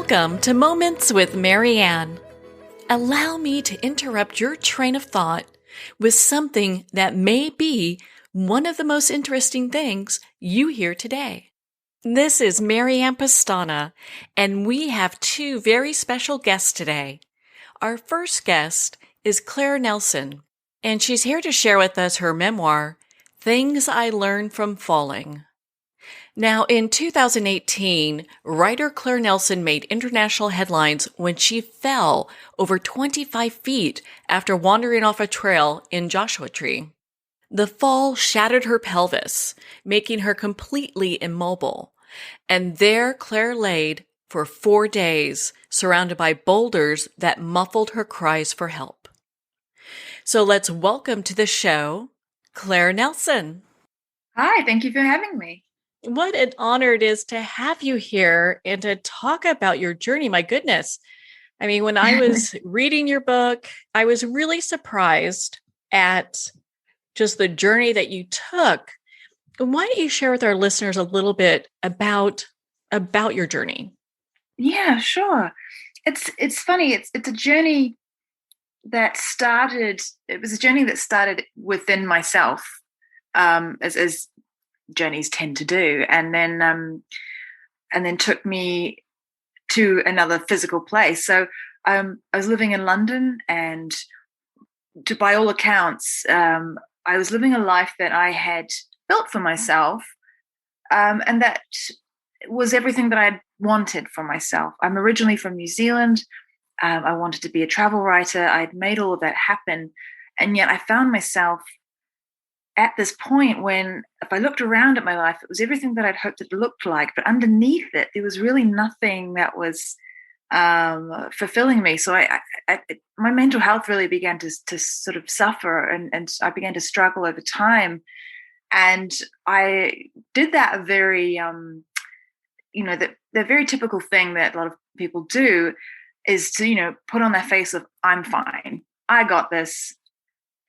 Welcome to Moments with Marianne. Allow me to interrupt your train of thought with something that may be one of the most interesting things you hear today. This is Marianne-pestana, and we have two very special guests today. Our first guest is Claire Nelson, and she's here to share with us her memoir, Things I Learned from Falling. Now, in 2018, writer Claire Nelson made international headlines when she fell over 25 feet after wandering off a trail in Joshua Tree. The fall shattered her pelvis, making her completely immobile. And there Claire laid for 4 days, surrounded by boulders that muffled her cries for help. So let's welcome to the show, Claire Nelson. Hi, thank you for having me. What an honor it is to have you here and to talk about your journey. My goodness. I mean, when I was reading your book, I was really surprised at just the journey that you took. Why don't you share with our listeners a little bit about your journey? Yeah, sure. It's funny. It's a journey that started. It was a journey that started within myself, as journeys tend to do, and then took me to another physical place. So I was living in London, and by all accounts, I was living a life that I had built for myself, and that was everything that I wanted for myself. I'm originally from New Zealand. I wanted to be a travel writer. I'd made all of that happen, and yet I found myself at this point when, if I looked around at my life, it was everything that I'd hoped it looked like, but underneath it, there was really nothing that was fulfilling me. So my mental health really began to sort of suffer, and I began to struggle over time. And I did that very, the very typical thing that a lot of people do is to, put on their face of, I'm fine, I got this,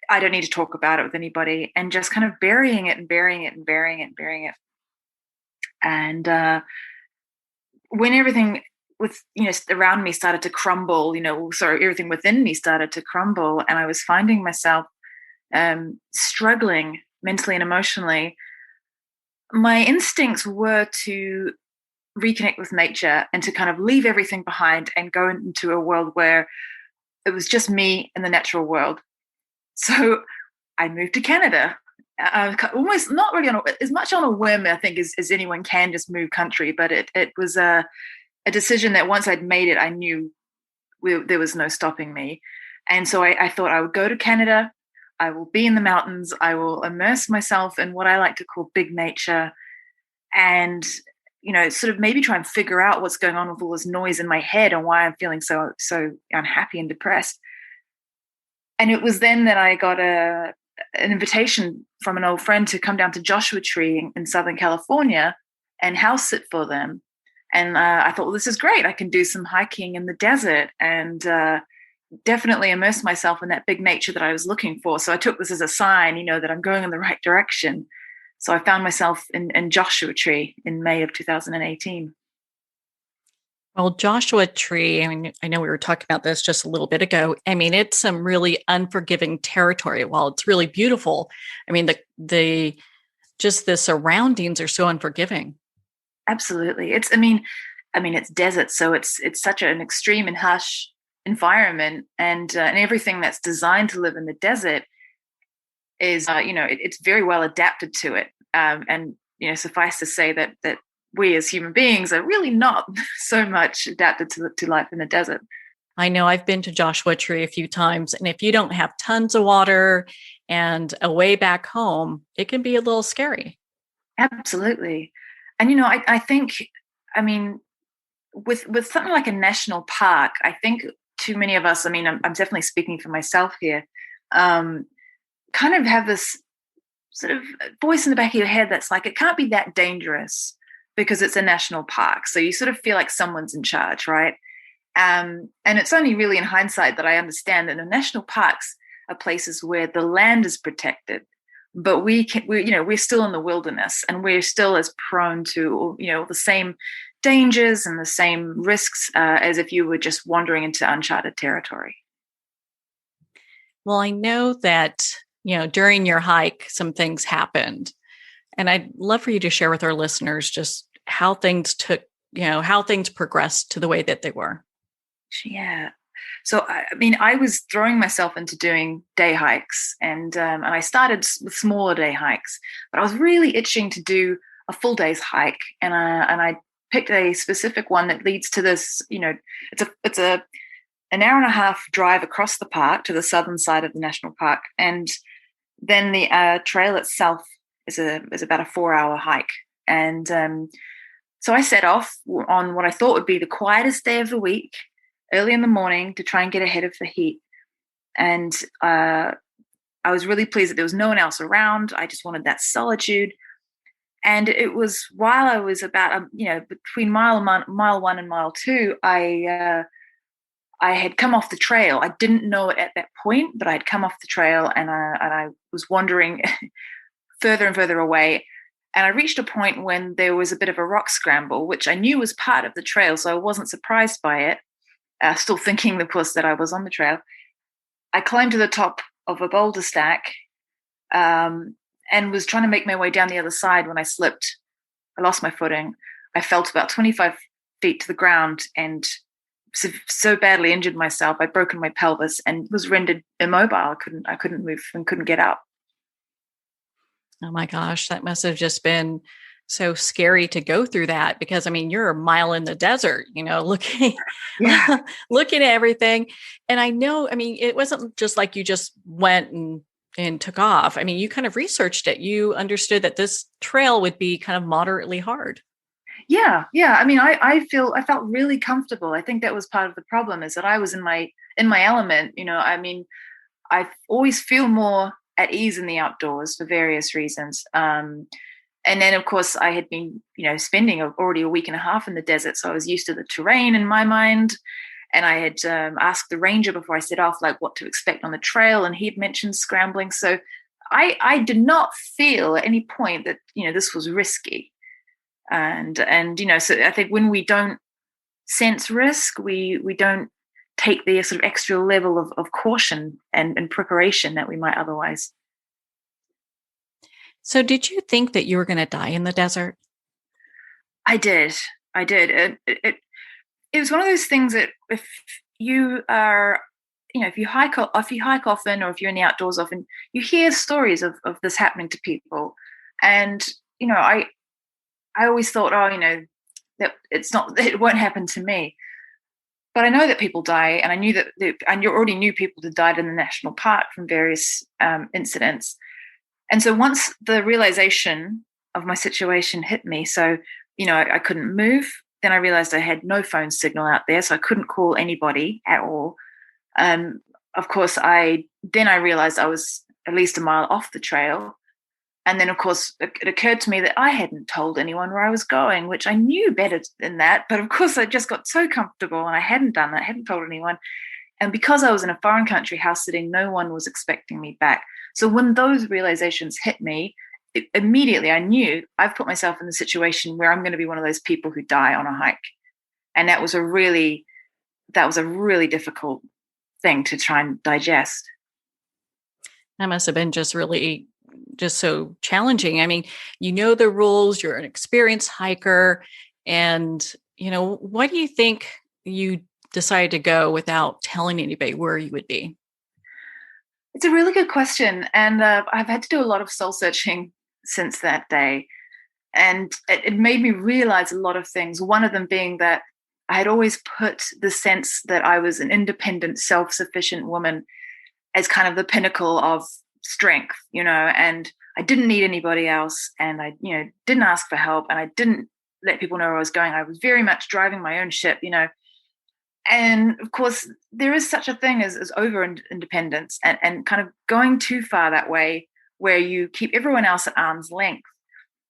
I don't need to talk about it with anybody, and just kind of burying it and burying it and burying it and burying it. And when everything around me started to crumble, everything within me started to crumble, and I was finding myself struggling mentally and emotionally, my instincts were to reconnect with nature and to kind of leave everything behind and go into a world where it was just me and the natural world. So I moved to Canada, almost not really as much on a whim, I think, as anyone can just move country. But it was a decision that once I'd made it, I knew there was no stopping me. And so I thought I would go to Canada. I will be in the mountains. I will immerse myself in what I like to call big nature, and sort of maybe try and figure out what's going on with all this noise in my head and why I'm feeling so unhappy and depressed. And it was then that I got an invitation from an old friend to come down to Joshua Tree in Southern California and house sit for them. And I thought, well, this is great. I can do some hiking in the desert and definitely immerse myself in that big nature that I was looking for. So I took this as a sign, that I'm going in the right direction. So I found myself in Joshua Tree in May of 2018. Well, Joshua Tree, I mean, I know we were talking about this just a little bit ago. I mean, it's some really unforgiving territory. While it's really beautiful, I mean, the surroundings are so unforgiving. Absolutely. It's desert, so it's such an extreme and harsh environment, and everything that's designed to live in the desert is, it's very well adapted to it. And suffice to say that we as human beings are really not so much adapted to life in the desert. I know I've been to Joshua Tree a few times, and if you don't have tons of water and a way back home, it can be a little scary. Absolutely. And, I think, with something like a national park, I think too many of us, I'm definitely speaking for myself here, kind of have this sort of voice in the back of your head that's like, it can't be that dangerous because it's a national park. So you sort of feel like someone's in charge, right? And it's only really in hindsight that I understand that the national parks are places where the land is protected, but we're still in the wilderness, and we're still as prone to, the same dangers and the same risks as if you were just wandering into uncharted territory. Well, I know that, during your hike, some things happened. And I'd love for you to share with our listeners just how things how things progressed to the way that they were. Yeah. So, I mean, I was throwing myself into doing day hikes, and I started with smaller day hikes, but I was really itching to do a full day's hike, and I picked a specific one that leads to this. It's an hour and a half drive across the park to the southern side of the national park, and then the trail itself is about a 4 hour hike, and so I set off on what I thought would be the quietest day of the week, early in the morning, to try and get ahead of the heat. And I was really pleased that there was no one else around. I just wanted that solitude. And it was while I was about, between mile one and mile two, I had come off the trail. I didn't know it at that point, but I'd come off the trail, and I was wandering further and further away. And I reached a point when there was a bit of a rock scramble, which I knew was part of the trail, so I wasn't surprised by it. Still thinking, of course, that I was on the trail. I climbed to the top of a boulder stack, and was trying to make my way down the other side when I slipped. I lost my footing. I fell to about 25 feet to the ground and so badly injured myself. I'd broken my pelvis and was rendered immobile. I couldn't move and couldn't get up. Oh my gosh, that must have just been so scary to go through that, because I mean, you're a mile in the desert, looking Yeah. looking at everything. And I know, I mean, it wasn't just like you just went and took off. I mean, you kind of researched it. You understood that this trail would be kind of moderately hard. Yeah. I mean, I felt really comfortable. I think that was part of the problem, is that I was in my element. I mean, I always feel more at ease in the outdoors for various reasons. And then, of course, I had been, spending already a week and a half in the desert, so I was used to the terrain in my mind. And I had asked the ranger before I set off, like, what to expect on the trail, and he'd mentioned scrambling. So I did not feel at any point that this was risky. And so I think when we don't sense risk, we don't take the sort of extra level of caution and preparation that we might otherwise. So did you think that you were going to die in the desert? I did. It was one of those things that if you are, if you hike often, or if you're in the outdoors often, you hear stories of this happening to people. And, I always thought, that it won't happen to me. But I know that people die, and I knew and you already knew people that died in the national park from various incidents. And so once the realization of my situation hit me, so, I couldn't move, then I realized I had no phone signal out there, so I couldn't call anybody at all. Of course, I realized I was at least a mile off the trail. And then, of course, it occurred to me that I hadn't told anyone where I was going, which I knew better than that. But of course, I just got so comfortable, and I hadn't done that, hadn't told anyone. And because I was in a foreign country house sitting, no one was expecting me back. So when those realizations hit me, immediately I knew I've put myself in the situation where I'm going to be one of those people who die on a hike. And that was a really difficult thing to try and digest. That must have been just so challenging. I mean, the rules, you're an experienced hiker, and, why do you think you decided to go without telling anybody where you would be? It's a really good question. And I've had to do a lot of soul searching since that day. And it made me realize a lot of things. One of them being that I had always put the sense that I was an independent, self-sufficient woman as kind of the pinnacle of strength, and I didn't need anybody else. And I, didn't ask for help, and I didn't let people know where I was going. I was very much driving my own ship, And of course, there is such a thing as over independence and kind of going too far that way, where you keep everyone else at arm's length.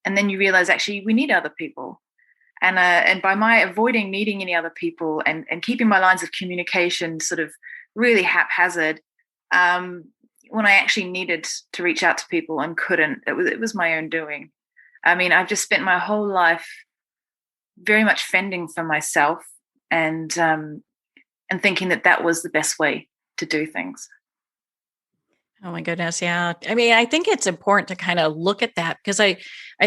And then you realize, actually, we need other people. And by my avoiding meeting any other people and keeping my lines of communication sort of really haphazard, when I actually needed to reach out to people and couldn't, it was my own doing. I mean, I've just spent my whole life very much fending for myself, and thinking that that was the best way to do things. Oh my goodness. Yeah. I mean, I think it's important to kind of look at that because I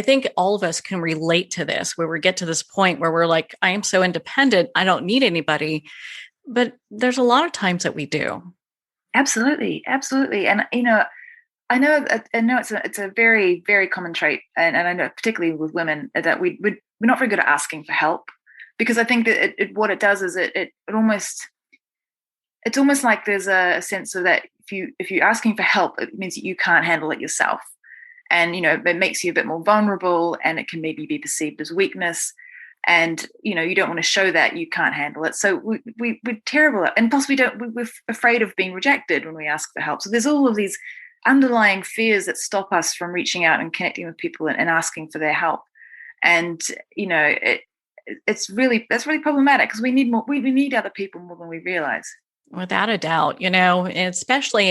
think all of us can relate to this where we get to this point where we're like, I am so independent. I don't need anybody. But there's a lot of times that we do. Absolutely, absolutely. And I know it's a very, very common trait, and I know particularly with women that we're not very good at asking for help, because I think that what it does is it almost, it's almost like there's a sense of that if you're asking for help, it means that you can't handle it yourself, and it makes you a bit more vulnerable, and it can maybe be perceived as weakness, and you don't want to show that you can't handle it. So we're terrible at, and plus we're afraid of being rejected when we ask for help. So there's all of these underlying fears that stop us from reaching out and connecting with people and asking for their help. And that's really problematic because we need more. We need other people more than we realize. Without a doubt, and especially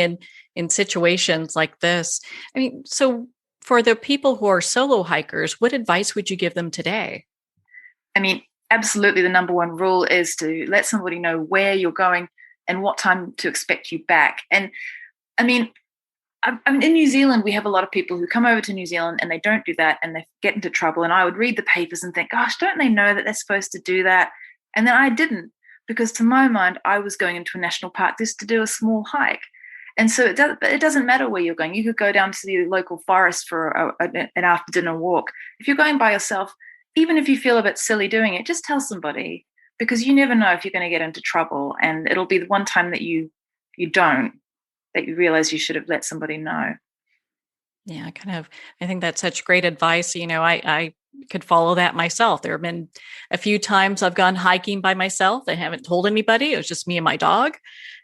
in situations like this. I mean, so for the people who are solo hikers, what advice would you give them today? I mean, absolutely, the number one rule is to let somebody know where you're going and what time to expect you back. And I mean, in New Zealand, we have a lot of people who come over to New Zealand and they don't do that and they get into trouble. And I would read the papers and think, gosh, don't they know that they're supposed to do that? And then I didn't, because to my mind, I was going into a national park just to do a small hike. And so it doesn't matter where you're going. You could go down to the local forest for an after dinner walk. If you're going by yourself, even if you feel a bit silly doing it, just tell somebody, because you never know if you're going to get into trouble. And it'll be the one time that you don't, that you realize you should have let somebody know. Yeah, I think that's such great advice. I could follow that myself. There have been a few times I've gone hiking by myself. I haven't told anybody. It was just me and my dog.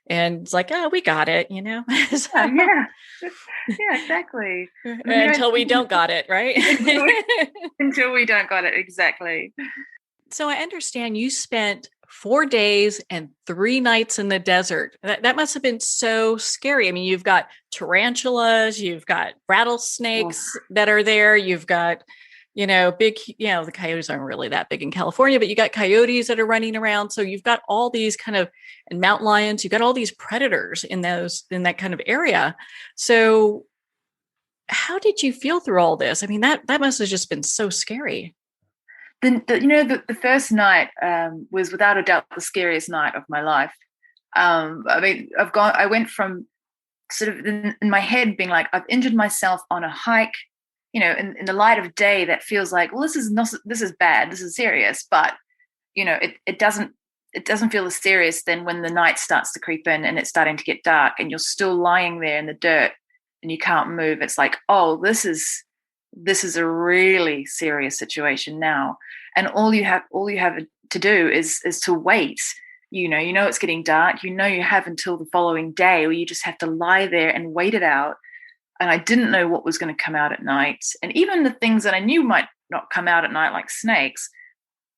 And it's like, oh, we got it, So, Yeah. Yeah, exactly. until we don't got it, right? Until we don't got it, exactly. So I understand you spent 4 days and 3 nights in the desert. That must have been so scary. I mean, you've got tarantulas, you've got rattlesnakes that are there, you've got, big, the coyotes aren't really that big in California, but you got coyotes that are running around. So you've got all these and mountain lions, you've got all these predators in that kind of area. So how did you feel through all this? I mean, that must have just been so scary. The first night was without a doubt the scariest night of my life. I mean, I went from sort of in my head being like, I've injured myself on a hike, in the light of day that feels like, well, this is bad, this is serious, but it doesn't feel as serious than when the night starts to creep in and it's starting to get dark and you're still lying there in the dirt and you can't move. It's like, oh, this is a really serious situation now. And all you have to do is to wait. It's getting dark. You have until the following day, or you just have to lie there and wait it out. And I didn't know what was going to come out at night. And even the things that I knew might not come out at night, like snakes,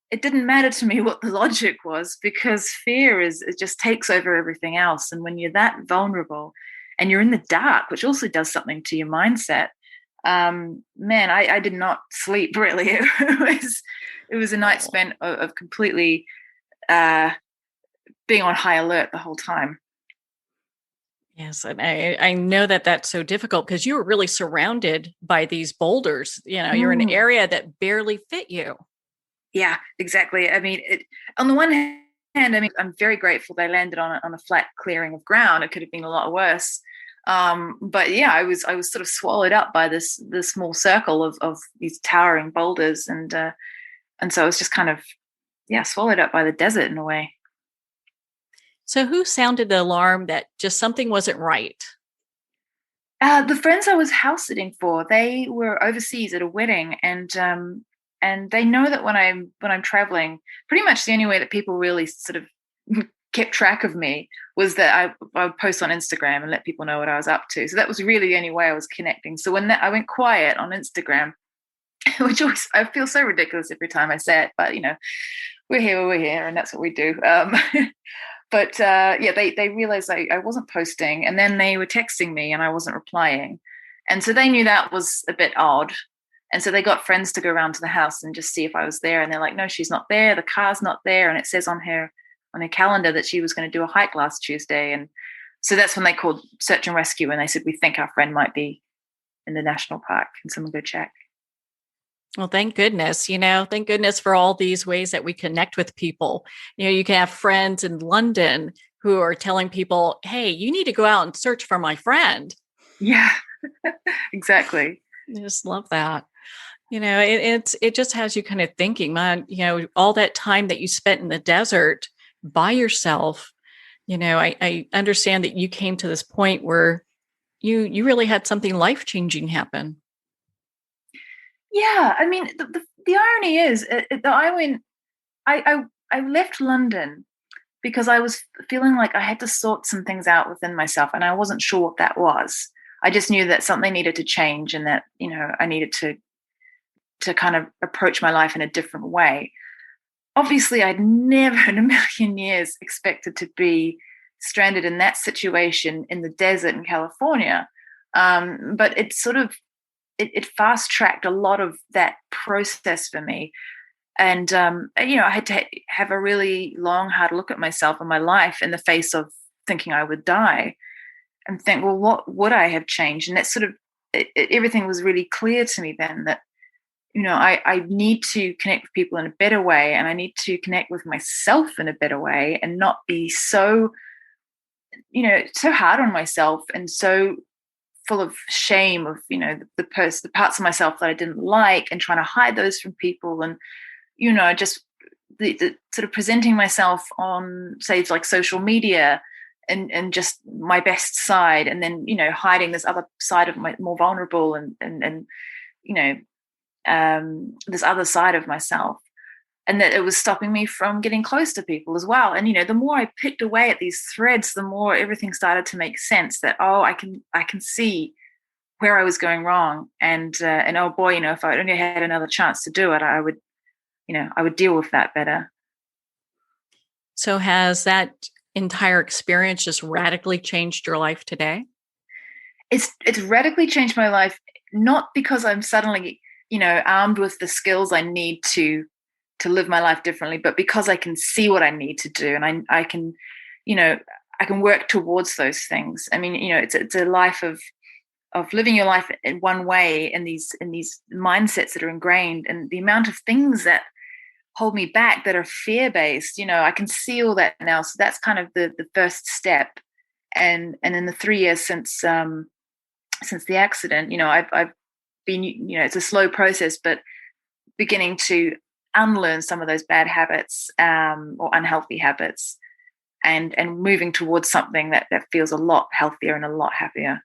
it didn't matter to me what the logic was, because fear it just takes over everything else. And when you're that vulnerable and you're in the dark, which also does something to your mindset, man, I did not sleep really. It was a night spent of completely being on high alert the whole time. Yes, and I know that that's so difficult because you were really surrounded by these boulders. You're in an area that barely fit you. Yeah, exactly. I mean, on the one hand, I mean, I'm very grateful they landed on a flat clearing of ground. It could have been a lot worse. But yeah, I was sort of swallowed up by this small circle of these towering boulders, and so I was just kind of swallowed up by the desert in a way. So who sounded the alarm that just something wasn't right? The friends I was house sitting for, they were overseas at a wedding, and they know that when I'm traveling, pretty much the only way that people really sort of kept track of me was that I would post on Instagram and let people know what I was up to. So that was really the only way I was connecting. So when I went quiet on Instagram, which always, I feel so ridiculous every time I say it, but we're here, and that's what we do. But they realized I wasn't posting, and then they were texting me and I wasn't replying. And so they knew that was a bit odd. And so they got friends to go around to the house and just see if I was there. And they're like, no, she's not there. The car's not there. And it says on her calendar that she was going to do a hike last Tuesday. And so that's when they called search and rescue. And they said, we think our friend might be in the national park. Can someone go check? Well, thank goodness, thank goodness for all these ways that we connect with people. You can have friends in London who are telling people, hey, you need to go out and search for my friend. Yeah, exactly. I just love that. It just has you kind of thinking, man, all that time that you spent in the desert by yourself, I understand that you came to this point where you really had something life-changing happen. Yeah, I mean, the irony is that I left London because I was feeling like I had to sort some things out within myself, and I wasn't sure what that was. I just knew that something needed to change, and that I needed to kind of approach my life in a different way. Obviously, I'd never in a million years expected to be stranded in that situation in the desert in California, but it sort of it fast tracked a lot of that process for me. And I had to have a really long, hard look at myself and my life in the face of thinking I would die, and think, well, what would I have changed? And that sort of everything was really clear to me then that I need to connect with people in a better way, and I need to connect with myself in a better way, and not be so so hard on myself and so full of shame of the parts of myself that I didn't like, and trying to hide those from people. And just the sort of presenting myself on, say, like social media, and just my best side, and then hiding this other side of my more vulnerable and this other side of myself. And that it was stopping me from getting close to people as well. And the more I picked away at these threads, the more everything started to make sense. That I can see where I was going wrong, and oh boy, if I only had another chance to do it, I would deal with that better. So has that entire experience just radically changed your life today? It's radically changed my life, not because I'm suddenly armed with the skills I need to live my life differently, but because I can see what I need to do, and I can I can work towards those things. I mean, it's a life of living your life in one way, in these mindsets that are ingrained, and the amount of things that hold me back that are fear-based, I can see all that now. So that's kind of the first step. And in the 3 years since the accident, I've been, it's a slow process, but beginning to unlearn some of those bad habits, or unhealthy habits, and moving towards something that feels a lot healthier and a lot happier.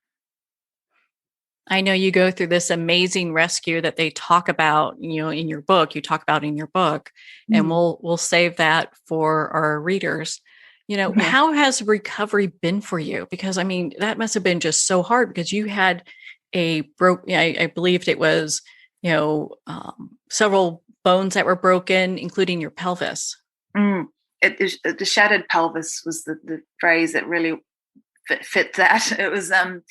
I know you go through this amazing rescue that they talk about, in your book. You talk about in your book, and we'll save that for our readers. How has recovery been for you? Because I mean, that must have been just so hard, because you had I believed it was, several bones that were broken, including your pelvis. The shattered pelvis was the phrase that really fit that. It was, and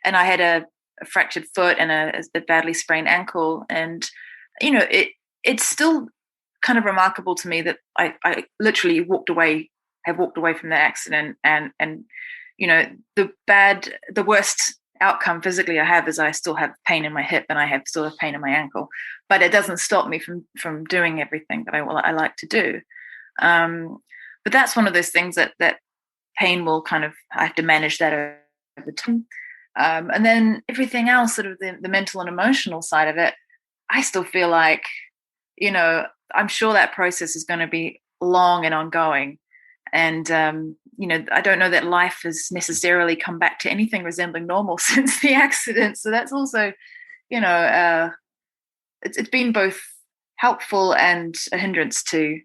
I had a fractured foot and a badly sprained ankle, and it's still kind of remarkable to me that I literally have walked away from the accident, and the worst outcome physically I have is I still have pain in my hip, and I still have pain in my ankle, but it doesn't stop me from doing everything that I like to do. But that's one of those things that pain will kind of, I have to manage that over time. And then everything else, sort of the mental and emotional side of it, I still feel like, I'm sure that process is going to be long and ongoing. And, I don't know that life has necessarily come back to anything resembling normal since the accident. So that's also, it's been both helpful and a hindrance to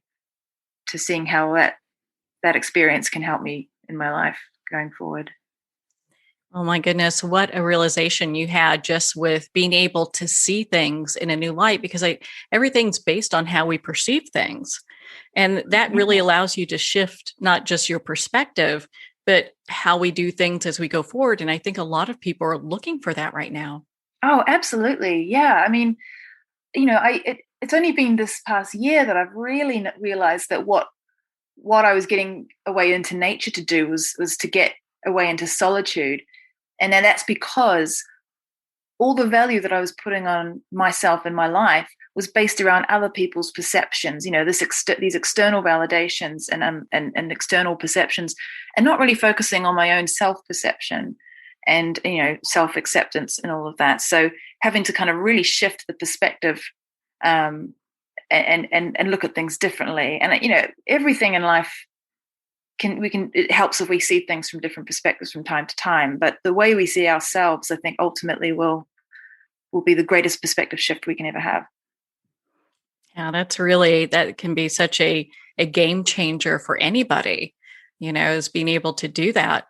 seeing how that experience can help me in my life going forward. Oh my goodness, what a realization you had just with being able to see things in a new light, because everything's based on how we perceive things. And that really allows you to shift not just your perspective, but how we do things as we go forward. And I think a lot of people are looking for that right now. Oh, absolutely. Yeah. I mean, it's only been this past year that I've really realized that what I was getting away into nature to do was to get away into solitude. And then that's because all the value that I was putting on myself and my life was based around other people's perceptions, these external validations and external perceptions, and not really focusing on my own self-perception and, self-acceptance and all of that. So having to kind of really shift the perspective, and look at things differently. And, everything in life it helps if we see things from different perspectives from time to time. But the way we see ourselves, I think ultimately will be the greatest perspective shift we can ever have. Yeah, that can be such a game changer for anybody, is being able to do that.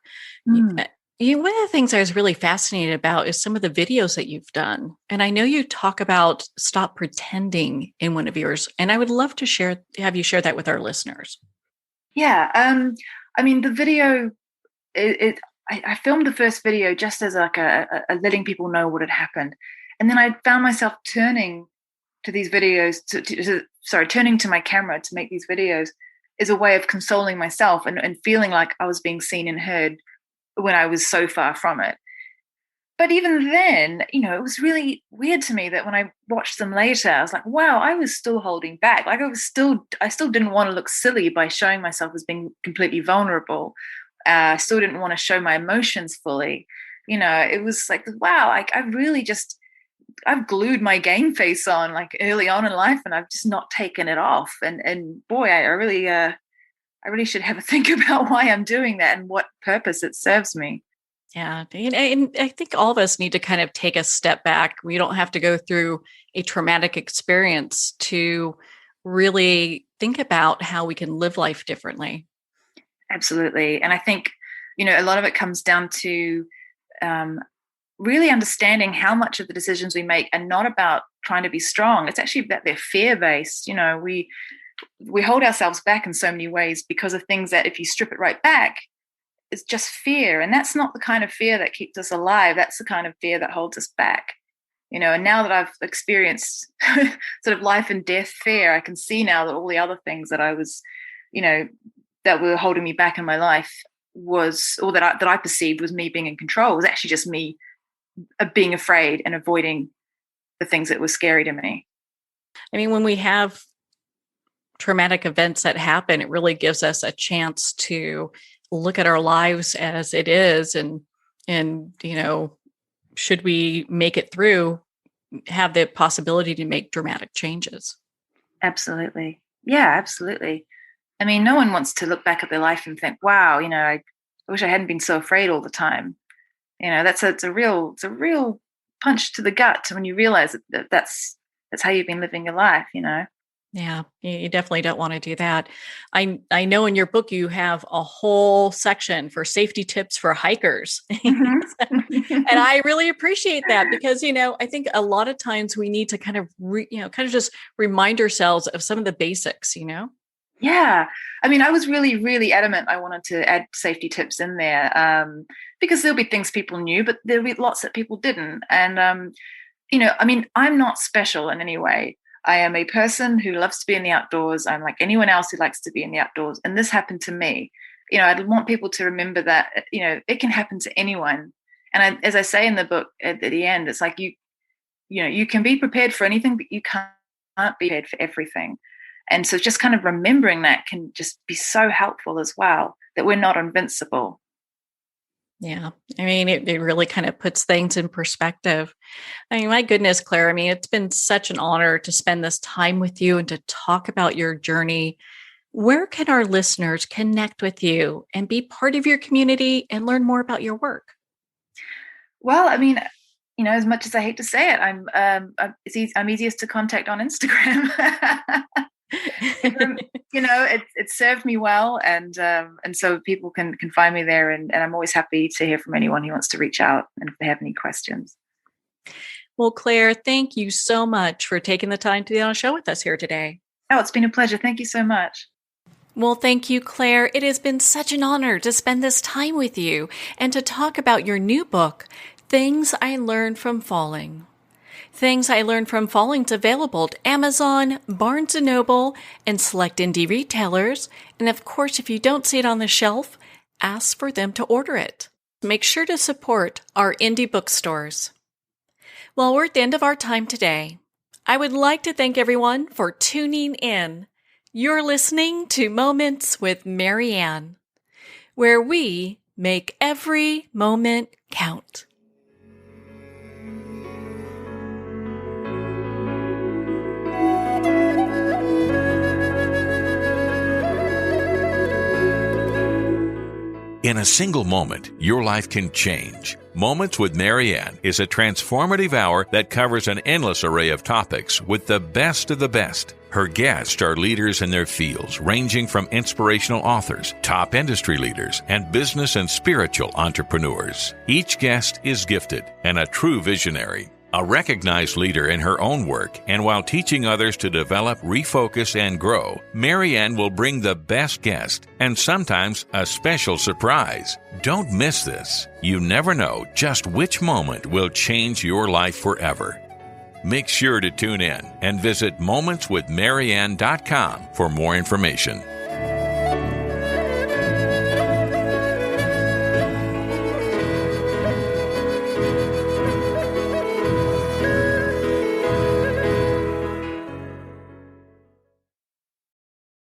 Mm. One of the things I was really fascinated about is some of the videos that you've done. And I know you talk about stop pretending in one of yours, and I would love to have you share that with our listeners. Yeah. The video, I filmed the first video just as like a letting people know what had happened. And then I found myself turning to these videos, turning to my camera to make these videos is a way of consoling myself and feeling like I was being seen and heard when I was so far from it. But even then, it was really weird to me that when I watched them later, I was like, wow, I was still holding back. Like I still didn't want to look silly by showing myself as being completely vulnerable. I still didn't want to show my emotions fully. It was like, wow, I've glued my game face on like early on in life, and I've just not taken it off. And boy, I really should have a think about why I'm doing that and what purpose it serves me. Yeah. And I think all of us need to kind of take a step back. We don't have to go through a traumatic experience to really think about how we can live life differently. Absolutely. And I think, a lot of it comes down to really understanding how much of the decisions we make are not about trying to be strong. It's actually that they're fear-based. We hold ourselves back in so many ways because of things that if you strip it right back, it's just fear. And that's not the kind of fear that keeps us alive. That's the kind of fear that holds us back. And now that I've experienced sort of life and death fear, I can see now that all the other things that I was, that were holding me back in my life that I perceived was me being in control, was actually just me being afraid and avoiding the things that were scary to me. I mean, when we have traumatic events that happen, it really gives us a chance to look at our lives as it is, and should we make it through, have the possibility to make dramatic changes. Absolutely. Yeah, absolutely. I mean, no one wants to look back at their life and think, wow, I wish I hadn't been so afraid all the time. It's a real punch to the gut when you realize that's how you've been living your life. Yeah, you definitely don't want to do that. I know in your book you have a whole section for safety tips for hikers. Mm-hmm. And I really appreciate that because, I think a lot of times we need to kind of, kind of just remind ourselves of some of the basics, Yeah. I mean, I was really, really adamant I wanted to add safety tips in there because there'll be things people knew, but there'll be lots that people didn't. And, I'm not special in any way. I am a person who loves to be in the outdoors. I'm like anyone else who likes to be in the outdoors. And this happened to me. I'd want people to remember that, it can happen to anyone. And as I say in the book at the end, it's like you can be prepared for anything, but you can't be prepared for everything. And so just kind of remembering that can just be so helpful as well, that we're not invincible. Yeah. I mean, it really kind of puts things in perspective. I mean, my goodness, Claire, I mean, it's been such an honor to spend this time with you and to talk about your journey. Where can our listeners connect with you and be part of your community and learn more about your work? Well, I mean, as much as I hate to say it, I'm easiest to contact on Instagram. It served me well, and so people can find me there, and I'm always happy to hear from anyone who wants to reach out and if they have any questions. Well, Claire, thank you so much for taking the time to be on a show with us here today. Oh, it's been a pleasure. Thank you so much. Well, thank you, Claire. It has been such an honor to spend this time with you and to talk about your new book, Things I Learned from Falling. Things I learned from Falling's available at Amazon, Barnes & Noble, and select indie retailers. And of course, if you don't see it on the shelf, ask for them to order it. Make sure to support our indie bookstores. Well, we're at the end of our time today. I would like to thank everyone for tuning in. You're listening to Moments with Marianne, where we make every moment count. In a single moment, your life can change. Moments with Marianne is a transformative hour that covers an endless array of topics with the best of the best. Her guests are leaders in their fields, ranging from inspirational authors, top industry leaders, and business and spiritual entrepreneurs. Each guest is gifted and a true visionary, a recognized leader in her own work, and while teaching others to develop, refocus, and grow, Marianne will bring the best guest and sometimes a special surprise. Don't miss this. You never know just which moment will change your life forever. Make sure to tune in and visit momentswithmarianne.com for more information.